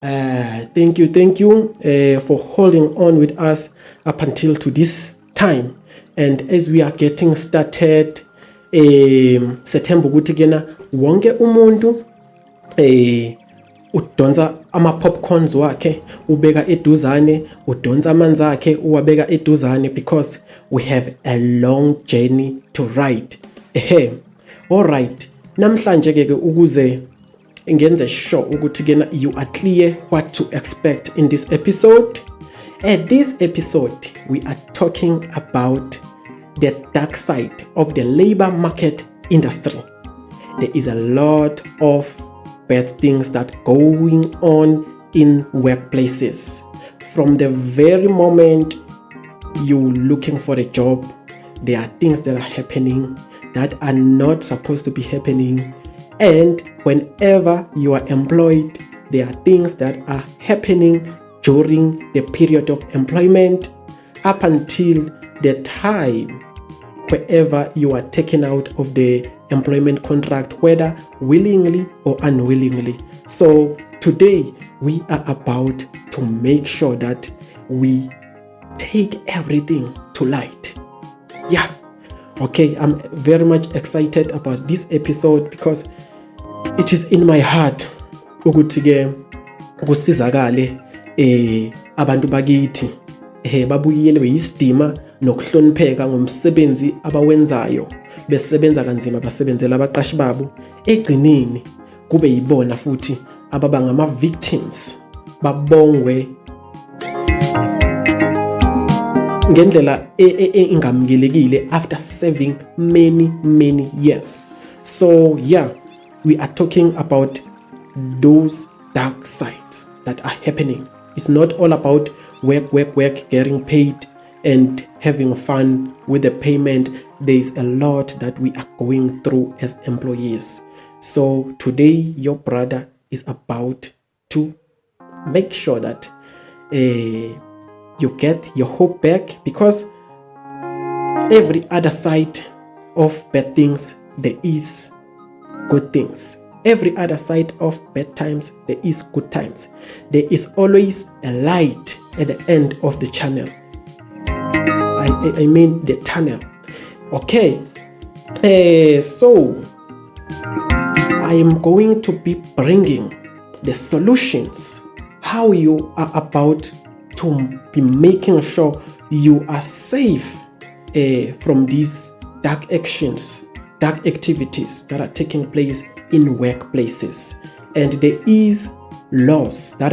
Thank you for holding on with us up until to this time. And as we are getting started, sethemba ukuthi kena wonke umuntu udonsa ama-popcorns wakhe ubeka eduzane, udonsa amanzi akhe uwabeka eduzane, because we have a long journey to ride. Alright, namhlanje ke ukuze ngenze sure ukuthi kena you are clear what to expect in this episode. At this episode, we are talking about the dark side of the labor market industry. There is a lot of bad things that going on in workplaces. From the very moment you're looking for a job, there are things that are happening that are not supposed to be happening. And whenever you are employed, there are things that are happening during the period of employment up until the time wherever you are taken out of the employment contract, whether willingly or unwillingly. So today we are about to make sure that we take everything to light. Yeah. Okay, I'm very much excited about this episode because it is in my heart ukuthi ke kusizakale abantu bakithi babuyelwe isidima nokuhlonipheka ngomsebenzi abawenzayo, besebenza kanzima basebenzela abaqashi babo, egcineni kube yibona futhi ababa ngama victims, babongwe ngendlela engamukelekile after serving many years. So yeah, we are talking about those dark sides that are happening. It's not all about work, getting paid and having fun with the payment. There is a lot that we are going through as employees. So today your brother is about to make sure that you get your hope back, because every other side of bad things there is good things. Every other side of bad times there is good times. There is always a light at the end of the channel. I mean the tunnel. Okay. So I am going to be bringing the solutions, how you are about to be making sure you are safe from these dark actions, dark activities that are taking place in workplaces. And there is laws that